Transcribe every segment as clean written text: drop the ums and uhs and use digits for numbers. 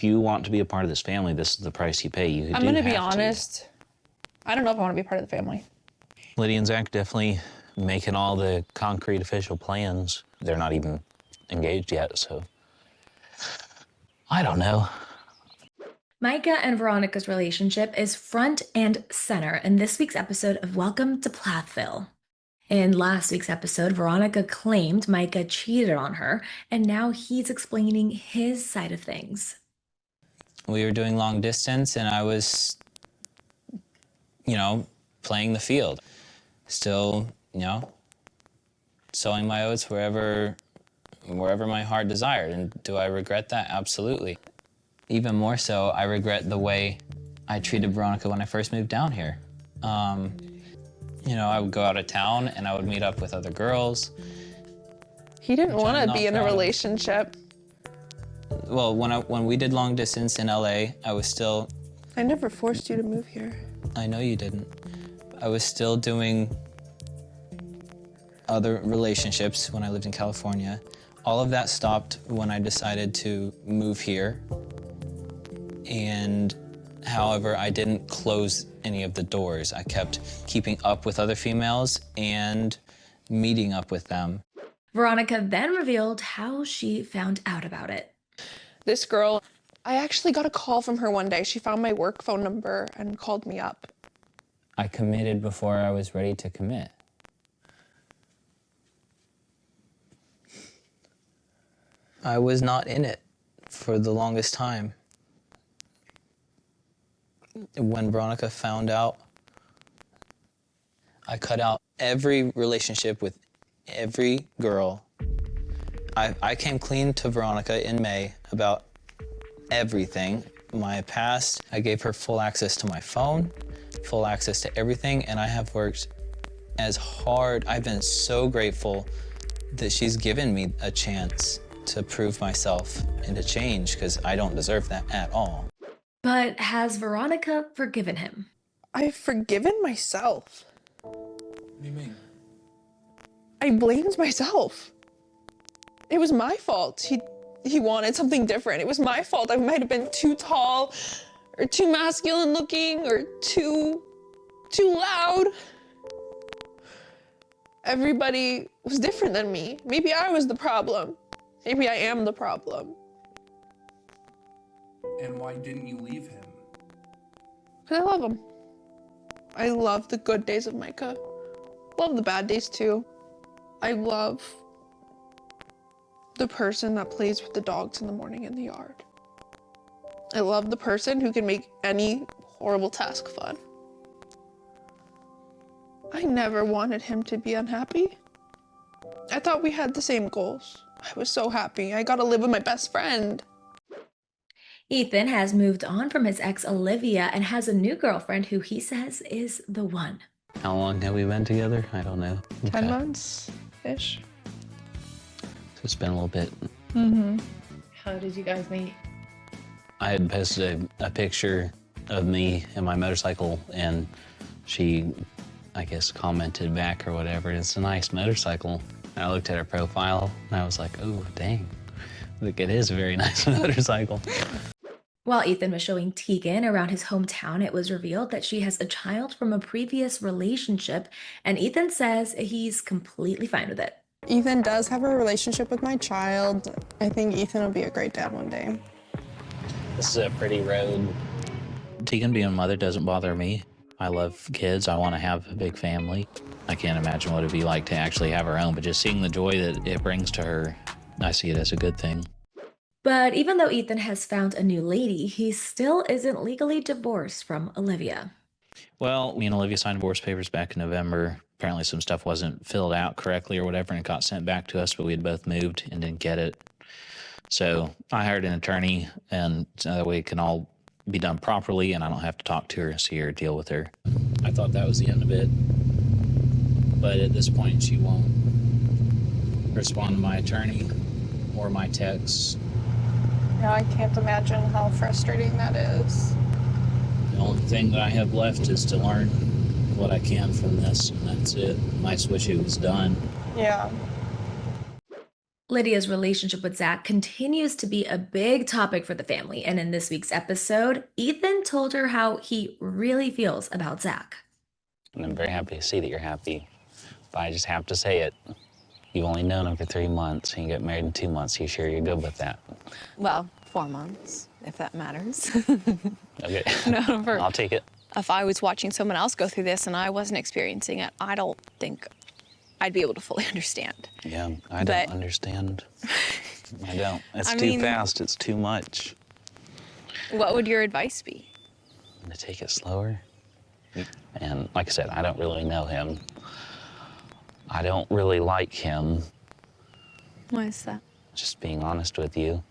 if you want to be a part of this family, this is the price you pay. I'm going to be honest. I don't know if I want to be part of the family. Lydia and Zach definitely making all the concrete official plans. They're not even engaged yet, so I don't know. Micah and Veronica's relationship is front and center in this week's episode of Welcome to Plathville. In last week's episode, Veronica claimed Micah cheated on her, and now he's explaining his side of things. We were doing long distance, and I was, playing the field. Still, sowing my oats wherever my heart desired. And do I regret that? Absolutely. Even more so, I regret the way I treated Veronica when I first moved down here. I would go out of town and I would meet up with other girls. He didn't want to be in a relationship. Well, when we did long distance in LA, I was still... I never forced you to move here. I know you didn't. I was still doing other relationships when I lived in California. All of that stopped when I decided to move here. And however, I didn't close any of the doors. I kept keeping up with other females and meeting up with them. Veronica then revealed how she found out about it. This girl, I actually got a call from her one day. She found my work phone number and called me up. I committed before I was ready to commit. I was not in it for the longest time. When Veronica found out, I cut out every relationship with every girl. I came clean to Veronica in May about everything. My past, I gave her full access to my phone, full access to everything, and I have worked as hard. I've been so grateful that she's given me a chance to prove myself and to change, because I don't deserve that at all. But has Veronica forgiven him? I've forgiven myself. What do you mean? I blamed myself. It was my fault. He wanted something different. It was my fault. I might have been too tall or too masculine looking or too loud. Everybody was different than me. Maybe I was the problem. Maybe I am the problem. And why didn't you leave him? Because I love him. I love the good days of Micah. Love the bad days too. I love the person that plays with the dogs in the morning in the yard. I love the person who can make any horrible task fun. I never wanted him to be unhappy. I thought we had the same goals. I was so happy. I got to live with my best friend. Ethan has moved on from his ex Olivia and has a new girlfriend who he says is the one. How long have we been together? I don't know. 10 months-ish. So it's been a little bit. Mm-hmm. How did you guys meet? I had posted a picture of me and my motorcycle, and she, I guess, commented back or whatever. It's a nice motorcycle. And I looked at her profile, and I was like, oh, dang. Look, it is a very nice motorcycle. While Ethan was showing Tegan around his hometown, it was revealed that she has a child from a previous relationship, and Ethan says he's completely fine with it. Ethan does have a relationship with my child. I think Ethan will be a great dad one day. This is a pretty road. Tegan being a mother doesn't bother me. I love kids. I want to have a big family. I can't imagine what it'd be like to actually have her own, but just seeing the joy that it brings to her, I see it as a good thing. But even though Ethan has found a new lady, he still isn't legally divorced from Olivia. Well, me and Olivia signed divorce papers back in November. Apparently some stuff wasn't filled out correctly or whatever, and it got sent back to us, but we had both moved and didn't get it. So I hired an attorney, and so that way it can all be done properly, and I don't have to talk to her, see her, deal with her. I thought that was the end of it, but at this point she won't respond to my attorney or my texts. Yeah, I can't imagine how frustrating that is. The only thing that I have left is to learn what I can from this, and that's it. I just wish it was done. Yeah. Lydia's relationship with Zach continues to be a big topic for the family, and in this week's episode, Ethan told her how he really feels about Zach. And I'm very happy to see that you're happy, but I just have to say it. You've only known him for 3 months, and you get married in 2 months. You sure you're good with that? Well, 4 months, if that matters. Okay, No, I'll take it. if I was watching someone else go through this and I wasn't experiencing it, I don't think I'd be able to fully understand. Yeah, I But- don't understand. I don't. It's I too mean- fast. It's too much. What would your advice be? I'm gonna take it slower. And like I said, I don't really know him. I don't really like him. Why is that? Just being honest with you.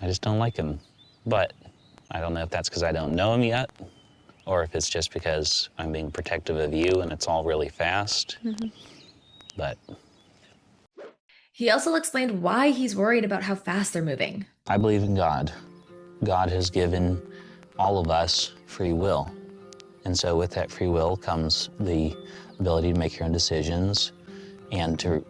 I just don't like him. But I don't know if that's because I don't know him yet, or if it's just because I'm being protective of you and it's all really fast. But He also explained why he's worried about how fast they're moving. I believe in God. God has given all of us free will. And so with that free will comes the ability to make your own decisions and to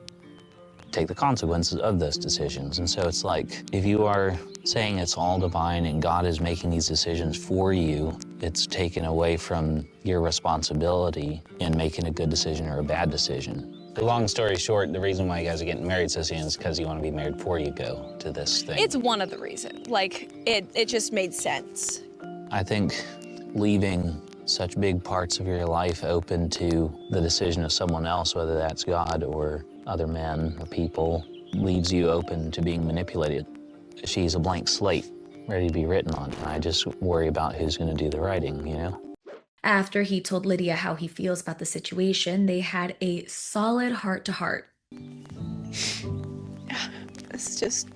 take the consequences of those decisions. And so it's like, if you are saying it's all divine and God is making these decisions for you, it's taken away from your responsibility in making a good decision or a bad decision. The long story short, the reason why you guys are getting married so soon is because you want to be married before you go to this thing. It's one of the reasons. Like, it just made sense. I think leaving such big parts of your life open to the decision of someone else, whether that's God or other men or people, leaves you open to being manipulated. She's a blank slate ready to be written on. And I just worry about who's going to do the writing, you know? After he told Lydia how he feels about the situation, they had a solid heart-to-heart. It's just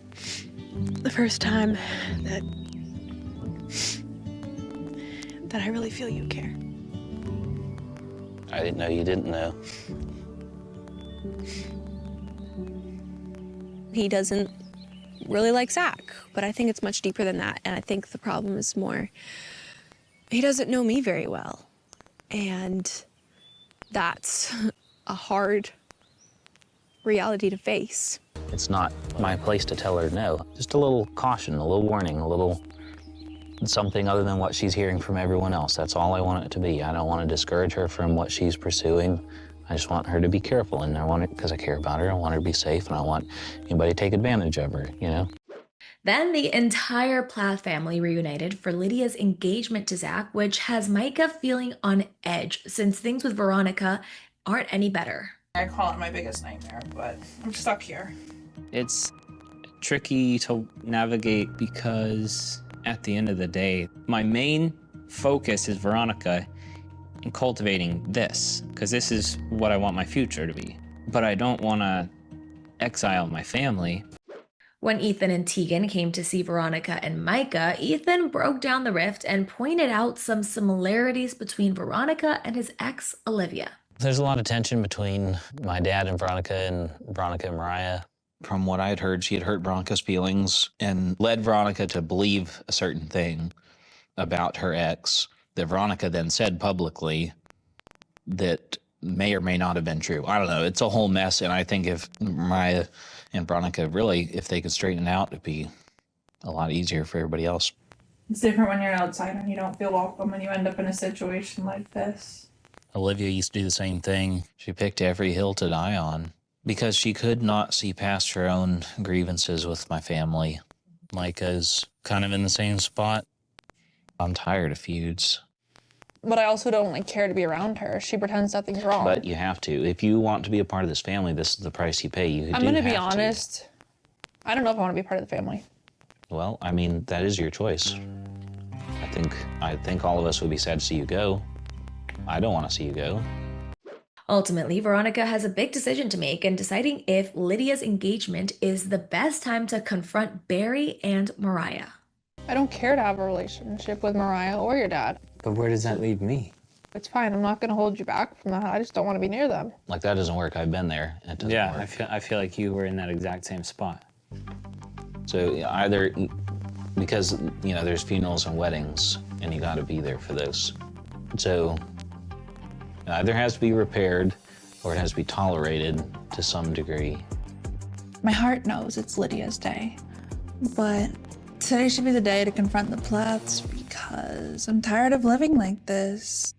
the first time that I really feel you care. I didn't know you didn't know. He doesn't really like Zach, but I think it's much deeper than that. And I think the problem is more, he doesn't know me very well. And that's a hard reality to face. It's not my place to tell her no. Just a little caution, a little warning, a little something other than what she's hearing from everyone else. That's all I want it to be. I don't want to discourage her from what she's pursuing. I just want her to be careful, and I want it because I care about her. I want her to be safe, and I want anybody to take advantage of her, you know? Then the entire Plath family reunited for Lydia's engagement to Zach, which has Micah feeling on edge since things with Veronica aren't any better. I call it my biggest nightmare, but I'm stuck here. It's tricky to navigate because at the end of the day, my main focus is Veronica and cultivating this, because this is what I want my future to be. But I don't want to exile my family. When Ethan and Tegan came to see Veronica and Micah, Ethan broke down the rift and pointed out some similarities between Veronica and his ex, Olivia. There's a lot of tension between my dad and Veronica and Moriah. From what I had heard, she had hurt Veronica's feelings and led Veronica to believe a certain thing about her ex that Veronica then said publicly that may or may not have been true. I don't know. It's a whole mess, and I think if Moriah and Veronica really, if they could straighten it out, it'd be a lot easier for everybody else. It's different when you're an outsider and you don't feel welcome and you end up in a situation like this. Olivia used to do the same thing. She picked every hill to die on because she could not see past her own grievances with my family. Micah's kind of in the same spot. I'm tired of feuds. But I also don't care to be around her. She pretends nothing's wrong. But you have to. If you want to be a part of this family, this is the price you pay. I'm gonna be honest. I don't know if I want to be part of the family. Well, I mean, that is your choice. I think all of us would be sad to see you go. I don't want to see you go. Ultimately, Veronica has a big decision to make in deciding if Lydia's engagement is the best time to confront Barry and Moriah. I don't care to have a relationship with Moriah or your dad. But where does that leave me? It's fine. I'm not going to hold you back from that. I just don't want to be near them. Like, that doesn't work. I've been there. It doesn't Yeah, work. I feel like you were in that exact same spot. So either, because, you know, there's funerals and weddings, and you got to be there for those. So it either has to be repaired or it has to be tolerated to some degree. My heart knows it's Lydia's day. But today should be the day to confront the Plaths because I'm tired of living like this.